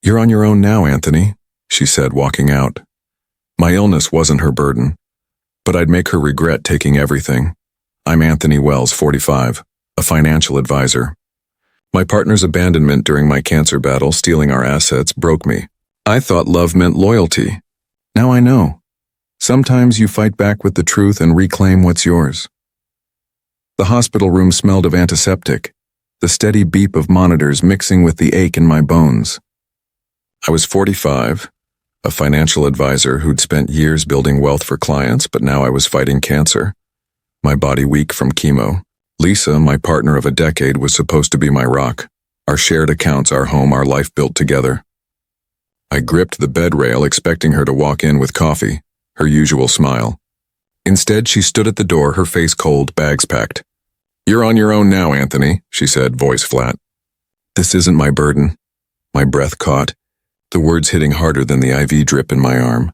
"You're on your own now, Anthony," she said, walking out. My illness wasn't her burden, but I'd make her regret taking everything. I'm Anthony Wells, 45, a financial advisor. My partner's abandonment during my cancer battle, stealing our assets, broke me. I thought love meant loyalty. Now I know. Sometimes you fight back with the truth and reclaim what's yours. The hospital room smelled of antiseptic, the steady beep of monitors mixing with the ache in my bones. I was 45, a financial advisor who'd spent years building wealth for clients, but now I was fighting cancer, my body weak from chemo. Lisa, my partner of a decade, was supposed to be my rock, our shared accounts, our home, our life built together. I gripped the bed rail, expecting her to walk in with coffee, her usual smile. Instead, she stood at the door, her face cold, bags packed. "You're on your own now, Anthony," she said, voice flat. "This isn't my burden." My breath caught, the words hitting harder than the IV drip in my arm.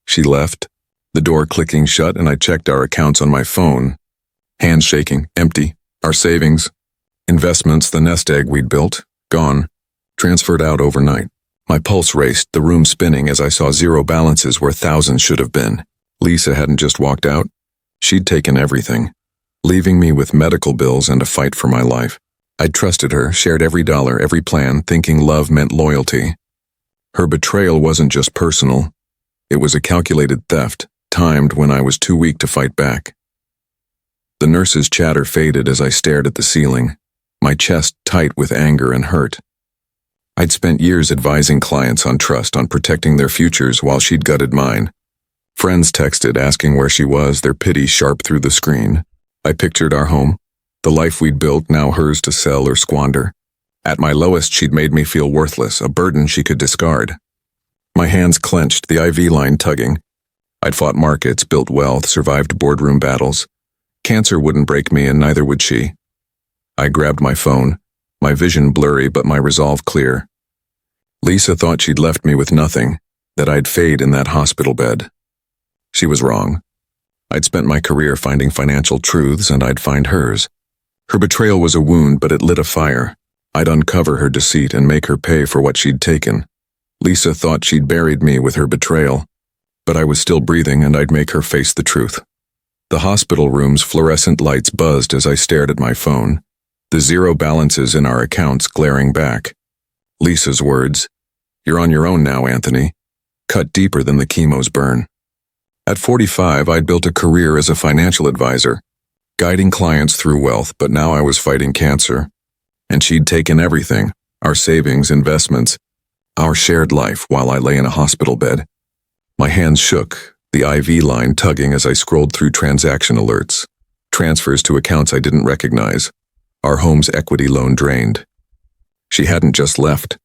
She left, the door clicking shut, and I checked our accounts on my phone. Hands shaking, empty. Our savings, investments, the nest egg we'd built, gone, transferred out overnight. My pulse raced, the room spinning as I saw zero balances where thousands should have been. Lisa hadn't just walked out. She'd taken everything, leaving me with medical bills and a fight for my life. I'd trusted her, shared every dollar, every plan, thinking love meant loyalty. Her betrayal wasn't just personal. It was a calculated theft, timed when I was too weak to fight back. The nurse's chatter faded as I stared at the ceiling, my chest tight with anger and hurt. I'd spent years advising clients on trust, on protecting their futures while she'd gutted mine. Friends texted asking where she was, their pity sharp through the screen. I pictured our home, the life we'd built, now hers to sell or squander. At my lowest, she'd made me feel worthless, a burden she could discard. My hands clenched, the IV line tugging. I'd fought markets, built wealth, survived boardroom battles. Cancer wouldn't break me, and neither would she. I grabbed my phone, my vision blurry but my resolve clear. Lisa thought she'd left me with nothing, that I'd fade in that hospital bed. She was wrong. I'd spent my career finding financial truths, and I'd find hers. Her betrayal was a wound, but it lit a fire. I'd uncover her deceit and make her pay for what she'd taken. Lisa thought she'd buried me with her betrayal, but I was still breathing, and I'd make her face the truth. The hospital room's fluorescent lights buzzed as I stared at my phone, the zero balances in our accounts glaring back. Lisa's words, "You're on your own now, Anthony," cut deeper than the chemo's burn. At 45, I'd built a career as a financial advisor, guiding clients through wealth, but now I was fighting cancer. And she'd taken everything, our savings, investments, our shared life, while I lay in a hospital bed. My hands shook, the IV line tugging as I scrolled through transaction alerts, transfers to accounts I didn't recognize, our home's equity loan drained. She hadn't just left.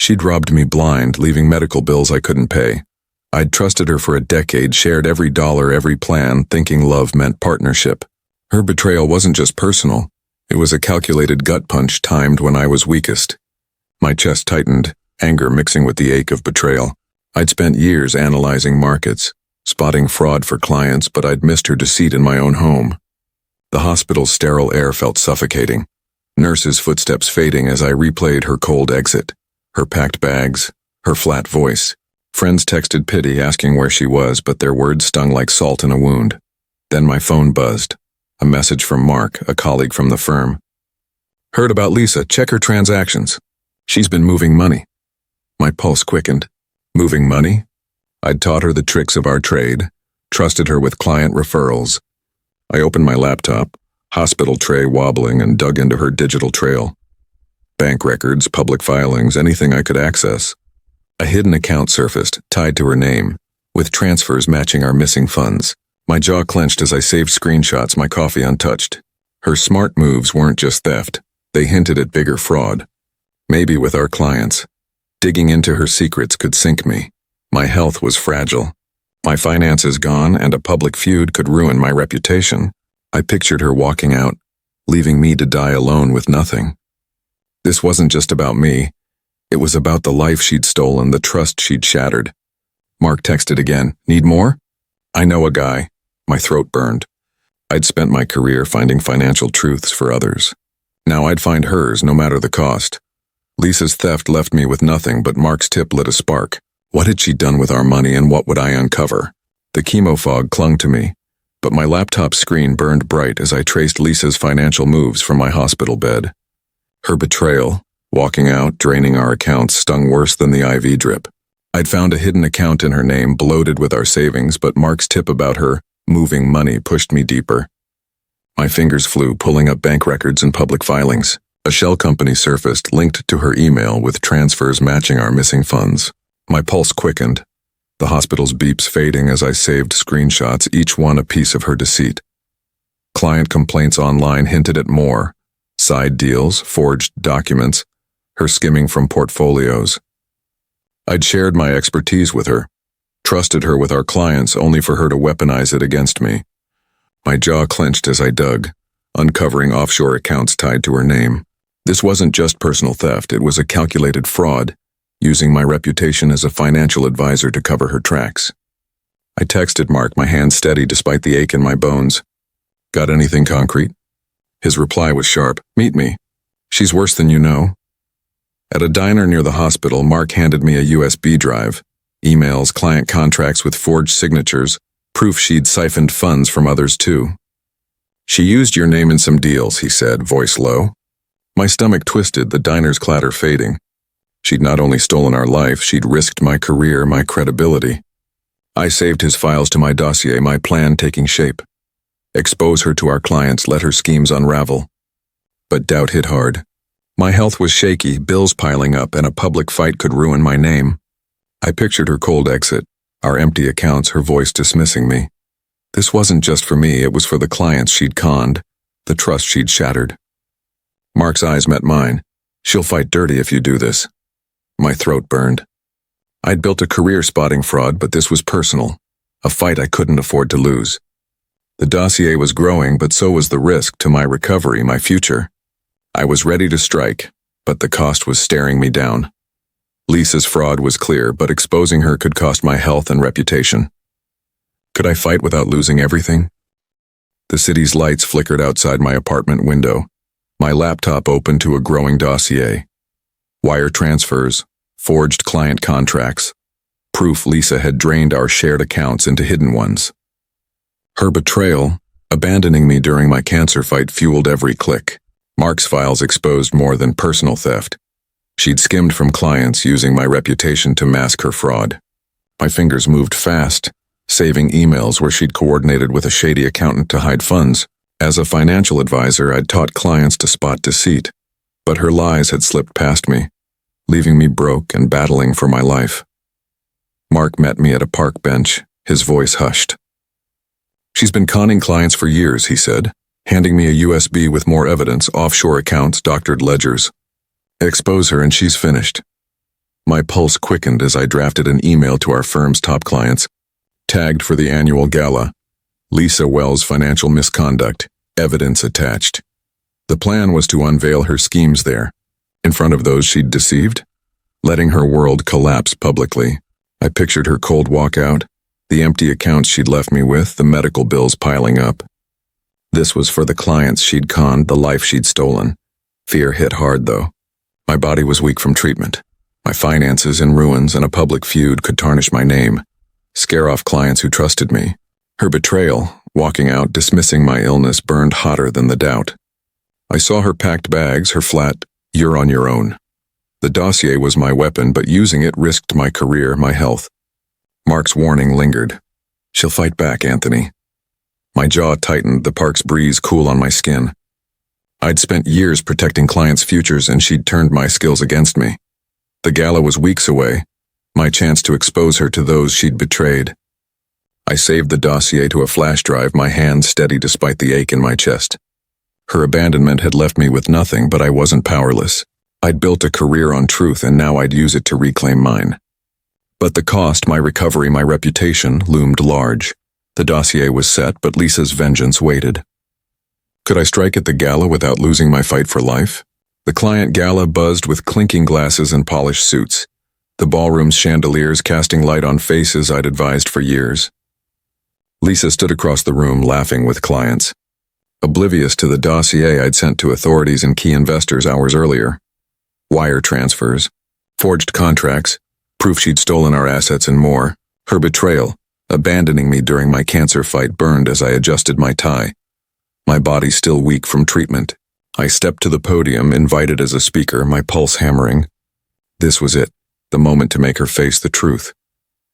She'd robbed me blind, leaving medical bills I couldn't pay. I'd trusted her for a decade, shared every dollar, every plan, thinking love meant partnership. Her betrayal wasn't just personal. It was a calculated gut punch timed when I was weakest. My chest tightened, anger mixing with the ache of betrayal. I'd spent years analyzing markets, spotting fraud for clients, but I'd missed her deceit in my own home. The hospital's sterile air felt suffocating, nurses' footsteps fading as I replayed her cold exit, her packed bags, her flat voice. Friends texted pity, asking where she was, but their words stung like salt in a wound. Then my phone buzzed. A message from Mark, a colleague from the firm. "Heard about Lisa, check her transactions. She's been moving money." My pulse quickened. Moving money? I'd taught her the tricks of our trade, trusted her with client referrals. I opened my laptop, hospital tray wobbling, and dug into her digital trail. Bank records, public filings, anything I could access. A hidden account surfaced, tied to her name, with transfers matching our missing funds. My jaw clenched as I saved screenshots, my coffee untouched. Her smart moves weren't just theft. They hinted at bigger fraud. Maybe with our clients. Digging into her secrets could sink me. My health was fragile. My finances gone, and a public feud could ruin my reputation. I pictured her walking out, leaving me to die alone with nothing. This wasn't just about me. It was about the life she'd stolen, the trust she'd shattered. Mark texted again. "Need more?" "I know a guy." My throat burned. I'd spent my career finding financial truths for others. Now I'd find hers, no matter the cost. Lisa's theft left me with nothing, but Mark's tip lit a spark. What had she done with our money, and what would I uncover? The chemo fog clung to me, but my laptop screen burned bright as I traced Lisa's financial moves from my hospital bed. Her betrayal, walking out, draining our accounts, stung worse than the IV drip. I'd found a hidden account in her name, bloated with our savings, but Mark's tip about her moving money pushed me deeper. My fingers flew, pulling up bank records and public filings. A shell company surfaced, linked to her email with transfers matching our missing funds. My pulse quickened, the hospital's beeps fading as I saved screenshots, each one a piece of her deceit. Client complaints online hinted at more. Side deals, forged documents, her skimming from portfolios. I'd shared my expertise with her, trusted her with our clients, only for her to weaponize it against me. My jaw clenched as I dug, uncovering offshore accounts tied to her name. This wasn't just personal theft, it was a calculated fraud, using my reputation as a financial advisor to cover her tracks. I texted Mark, my hand steady despite the ache in my bones. Got anything concrete? His reply was sharp. Meet me. She's worse than you know. At a diner near the hospital, Mark handed me a USB drive, emails, client contracts with forged signatures, proof she'd siphoned funds from others too. She used your name in some deals, he said, voice low. My stomach twisted, the diner's clatter fading. She'd not only stolen our life, she'd risked my career, my credibility. I saved his files to my dossier, my plan taking shape. Expose her to our clients, let her schemes unravel. But doubt hit hard. My health was shaky, bills piling up, and a public fight could ruin my name. I pictured her cold exit, our empty accounts, her voice dismissing me. This wasn't just for me, it was for the clients she'd conned, the trust she'd shattered. Mark's eyes met mine. She'll fight dirty if you do this. My throat burned. I'd built a career spotting fraud, but this was personal, a fight I couldn't afford to lose. The dossier was growing, but so was the risk to my recovery, my future. I was ready to strike, but the cost was staring me down. Lisa's fraud was clear, but exposing her could cost my health and reputation. Could I fight without losing everything? The city's lights flickered outside my apartment window. My laptop opened to a growing dossier. Wire transfers, forged client contracts, proof Lisa had drained our shared accounts into hidden ones. Her betrayal, abandoning me during my cancer fight, fueled every click. Mark's files exposed more than personal theft. She'd skimmed from clients, using my reputation to mask her fraud. My fingers moved fast, saving emails where she'd coordinated with a shady accountant to hide funds. As a financial advisor, I'd taught clients to spot deceit, but her lies had slipped past me, leaving me broke and battling for my life. Mark met me at a park bench, his voice hushed. She's been conning clients for years, he said, handing me a USB with more evidence, offshore accounts, doctored ledgers. Expose her and she's finished. My pulse quickened as I drafted an email to our firm's top clients, tagged for the annual gala. Lisa Wells' financial misconduct, evidence attached. The plan was to unveil her schemes there, in front of those she'd deceived, letting her world collapse publicly. I pictured her cold walkout, the empty accounts she'd left me with, the medical bills piling up. This was for the clients she'd conned, the life she'd stolen. Fear hit hard, though. My body was weak from treatment. My finances in ruins, and a public feud could tarnish my name, scare off clients who trusted me. Her betrayal, walking out, dismissing my illness, burned hotter than the doubt. I saw her packed bags, her flat, "You're on your own." The dossier was my weapon, but using it risked my career, my health. Mark's warning lingered. She'll fight back, Anthony. My jaw tightened, the park's breeze cool on my skin. I'd spent years protecting clients' futures, and she'd turned my skills against me. The gala was weeks away, my chance to expose her to those she'd betrayed. I saved the dossier to a flash drive, my hand steady despite the ache in my chest. Her abandonment had left me with nothing, but I wasn't powerless. I'd built a career on truth, and now I'd use it to reclaim mine. But the cost, my recovery, my reputation, loomed large. The dossier was set, but Lisa's vengeance waited. Could I strike at the gala without losing my fight for life? The client gala buzzed with clinking glasses and polished suits, the ballroom's chandeliers casting light on faces I'd advised for years. Lisa stood across the room, laughing with clients, oblivious to the dossier I'd sent to authorities and key investors hours earlier. wire transfers, forged contracts, proof she'd stolen our assets and more. Her betrayal, abandoning me during my cancer fight, burned as I adjusted my tie. My body still weak from treatment. I stepped to the podium, invited as a speaker, my pulse hammering. This was it, the moment to make her face the truth.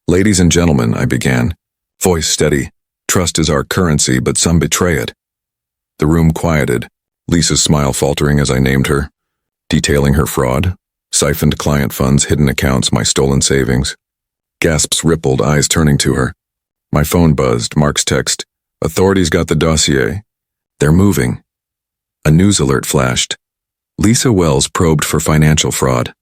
"Ladies and gentlemen," I began, voice steady. "Trust is our currency, but some betray it." The room quieted, Lisa's smile faltering as I named her, detailing her fraud, siphoned client funds, hidden accounts, my stolen savings. Gasps rippled, eyes turning to her. My phone buzzed, Mark's text, "Authorities got the dossier. They're moving." A news alert flashed. Lisa Wells probed for financial fraud.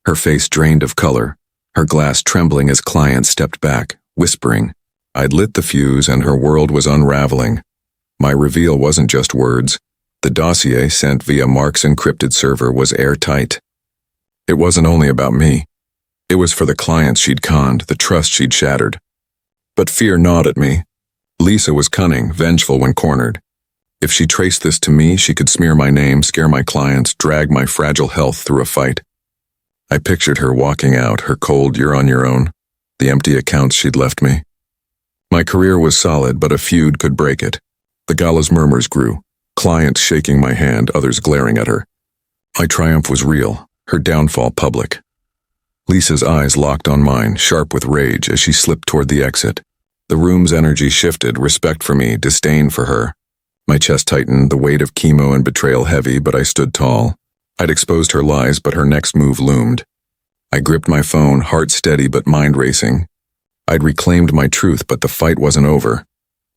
Her face drained of color, her glass trembling as clients stepped back, whispering. I'd lit the fuse and her world was unraveling. My reveal wasn't just words. The dossier sent via Mark's encrypted server was airtight. It wasn't only about me. It was for the clients she'd conned, the trust she'd shattered. But fear gnawed at me. Lisa was cunning, vengeful when cornered. If she traced this to me, she could smear my name, scare my clients, drag my fragile health through a fight. I pictured her walking out, her cold "you're on your own," the empty accounts she'd left me. My career was solid, but a feud could break it. The gala's murmurs grew, clients shaking my hand, others glaring at her. My triumph was real, her downfall public. Lisa's eyes locked on mine, sharp with rage, as she slipped toward the exit. The room's energy shifted, respect for me, disdain for her. My chest tightened, the weight of chemo and betrayal heavy, but I stood tall. I'd exposed her lies, but her next move loomed. I gripped my phone, heart steady but mind racing. I'd reclaimed my truth, but the fight wasn't over.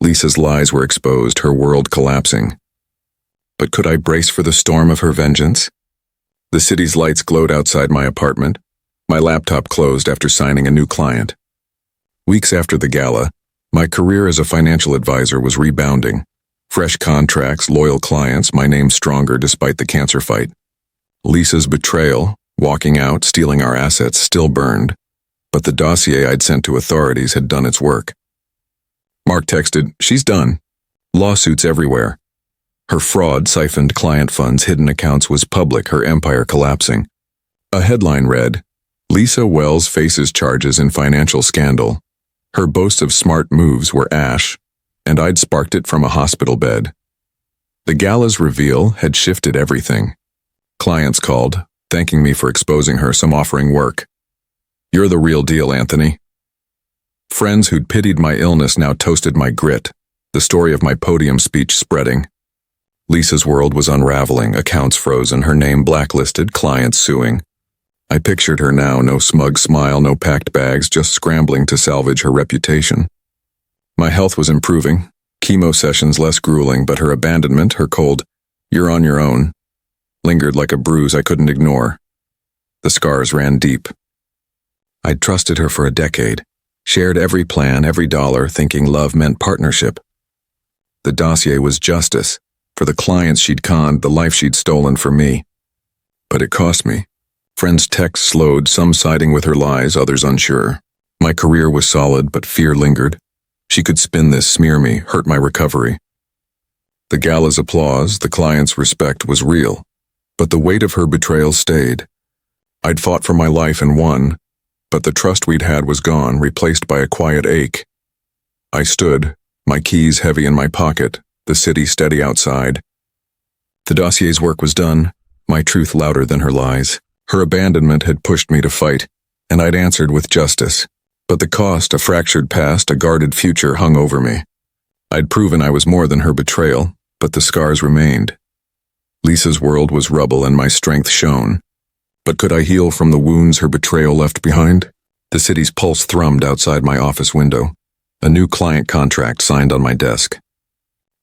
Lisa's lies were exposed, her world collapsing. But could I brace for the storm of her vengeance? The city's lights glowed outside my apartment. My laptop closed after signing a new client. Weeks after the gala, my career as a financial advisor was rebounding. Fresh contracts, loyal clients, my name stronger despite the cancer fight. Lisa's betrayal, walking out, stealing our assets, still burned. But the dossier I'd sent to authorities had done its work. Mark texted, "She's done. Lawsuits everywhere." Her fraud, siphoned client funds, hidden accounts was public, her empire collapsing. A headline read, "Lisa Wells faces charges in financial scandal. Her boasts of smart moves were ash, and I'd sparked it from a hospital bed." The gala's reveal had shifted everything. Clients called, thanking me for exposing her, some offering work. "You're the real deal, Anthony." Friends who'd pitied my illness now toasted my grit, the story of my podium speech spreading. Lisa's world was unraveling, accounts frozen, her name blacklisted, clients suing. I pictured her now, no smug smile, no packed bags, just scrambling to salvage her reputation. My health was improving, chemo sessions less grueling, but her abandonment, her cold, "You're on your own," lingered like a bruise I couldn't ignore. The scars ran deep. I'd trusted her for a decade, shared every plan, every dollar, thinking love meant partnership. The dossier was justice, for the clients she'd conned, the life she'd stolen for me. But it cost me. Friends' texts slowed, some siding with her lies, others unsure. My career was solid, but fear lingered. She could spin this, smear me, hurt my recovery. The gala's applause, the client's respect was real, but the weight of her betrayal stayed. I'd fought for my life and won, but the trust we'd had was gone, replaced by a quiet ache. I stood, my keys heavy in my pocket, the city steady outside. The dossier's work was done, my truth louder than her lies. Her abandonment had pushed me to fight, and I'd answered with justice. But the cost, a fractured past, a guarded future hung over me. I'd proven I was more than her betrayal, but the scars remained. Lisa's world was rubble and my strength shone. But could I heal from the wounds her betrayal left behind? The city's pulse thrummed outside my office window. A new client contract signed on my desk.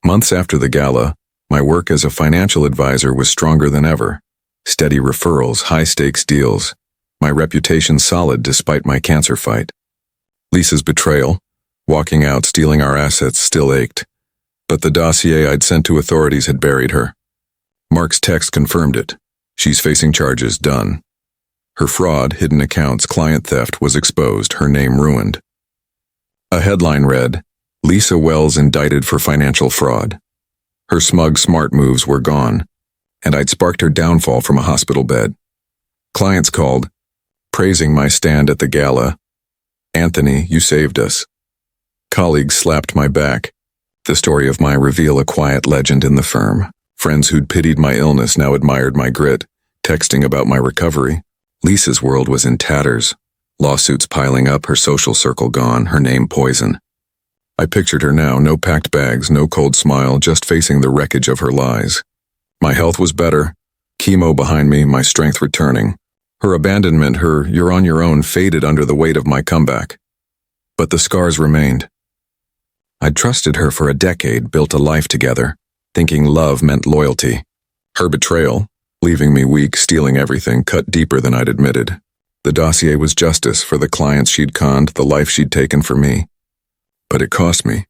Months after the gala, my work as a financial advisor was stronger than ever. Steady referrals, high-stakes deals. My reputation solid despite my cancer fight. Lisa's betrayal, walking out, stealing our assets, still ached. But the dossier I'd sent to authorities had buried her. Mark's text confirmed it. She's facing charges, done. Her fraud, hidden accounts, client theft was exposed, her name ruined. A headline read, "Lisa Wells indicted for financial fraud." Her smug, smart moves were gone, and I'd sparked her downfall from a hospital bed. Clients called, praising my stand at the gala. "Anthony, you saved us." Colleagues slapped my back. The story of my reveal a quiet legend in the firm. Friends who'd pitied my illness now admired my grit, texting about my recovery. Lisa's world was in tatters. Lawsuits piling up, her social circle gone, her name poison. I pictured her now, no packed bags, no cold smile, just facing the wreckage of her lies. My health was better, chemo behind me, my strength returning. Her abandonment, her "you're on your own" faded under the weight of my comeback. But the scars remained. I'd trusted her for a decade, built a life together, thinking love meant loyalty. Her betrayal, leaving me weak, stealing everything, cut deeper than I'd admitted. The dossier was justice for the clients she'd conned, the life she'd taken for me. But it cost me.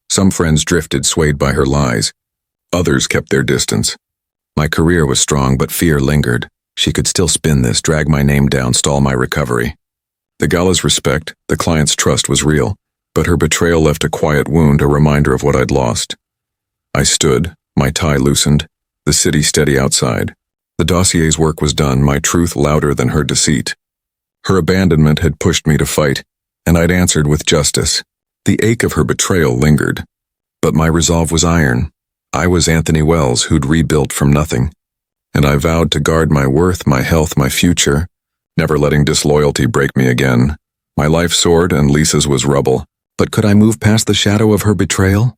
Some friends drifted, swayed by her lies. Others kept their distance. My career was strong, but fear lingered. She could still spin this, drag my name down, stall my recovery. The gala's respect, the client's trust was real, but her betrayal left a quiet wound, a reminder of what I'd lost. I stood, my tie loosened, the city steady outside. The dossier's work was done, my truth louder than her deceit. Her abandonment had pushed me to fight, and I'd answered with justice. The ache of her betrayal lingered, but my resolve was iron. I was Anthony Wells, who'd rebuilt from nothing, and I vowed to guard my worth, my health, my future, never letting disloyalty break me again. My life soared, and Lisa's was rubble, but could I move past the shadow of her betrayal?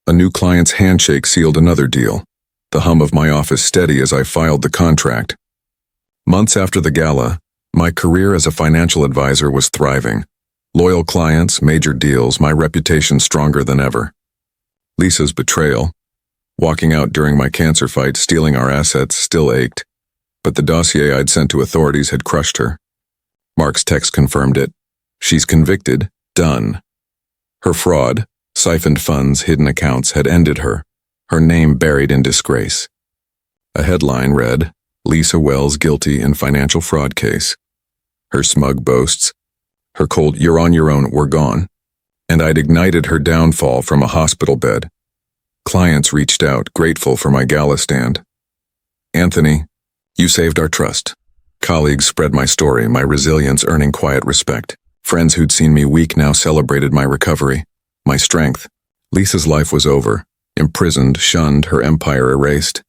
A new client's handshake sealed another deal, the hum of my office steady as I filed the contract. Months after the gala, my career as a financial advisor was thriving. Loyal clients, major deals, my reputation stronger than ever. Lisa's betrayal, walking out during my cancer fight, stealing our assets, still ached, but the dossier I'd sent to authorities had crushed her. Mark's text confirmed it. She's convicted, done. Her fraud, siphoned funds, hidden accounts had ended her, her name buried in disgrace. A headline read, "Lisa Wells guilty in financial fraud case." Her smug boasts, her cold "you're on your own" were gone, and I'd ignited her downfall from a hospital bed. Clients reached out, grateful for my gala stand. "Anthony, you saved our trust." Colleagues spread my story, my resilience earning quiet respect. Friends who'd seen me weak now celebrated my recovery, my strength. Lisa's life was over, imprisoned, shunned, her empire erased.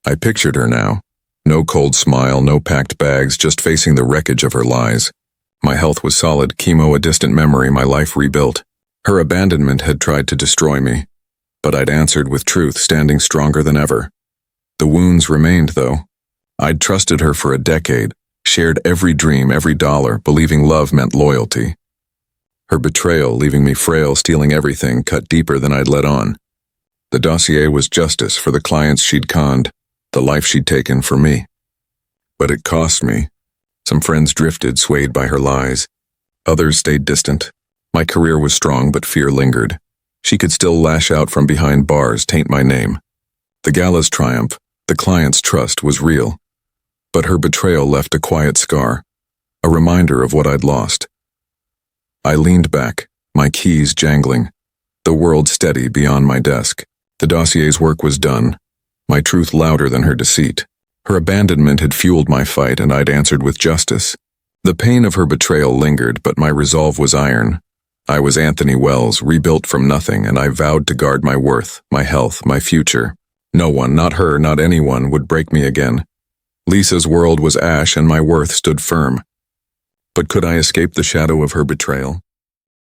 I pictured her now. No cold smile, no packed bags, just facing the wreckage of her lies. My health was solid, chemo a distant memory, my life rebuilt. Her abandonment had tried to destroy me, but I'd answered with truth, standing stronger than ever. The wounds remained, though. I'd trusted her for a decade, shared every dream, every dollar, believing love meant loyalty. Her betrayal, leaving me frail, stealing everything, cut deeper than I'd let on. The dossier was justice for the clients she'd conned, the life she'd taken for me. But it cost me. Some friends drifted, swayed by her lies. Others stayed distant. My career was strong, but fear lingered. She could still lash out from behind bars, taint my name. The gala's triumph, the client's trust was real. But her betrayal left a quiet scar, a reminder of what I'd lost. I leaned back, my keys jangling, the world steady beyond my desk. The dossier's work was done, my truth louder than her deceit. Her abandonment had fueled my fight, and I'd answered with justice. The pain of her betrayal lingered, but my resolve was iron. I was Anthony Wells, rebuilt from nothing, and I vowed to guard my worth, my health, my future. No one, not her, not anyone, would break me again. Lisa's world was ash, and my worth stood firm. But could I escape the shadow of her betrayal?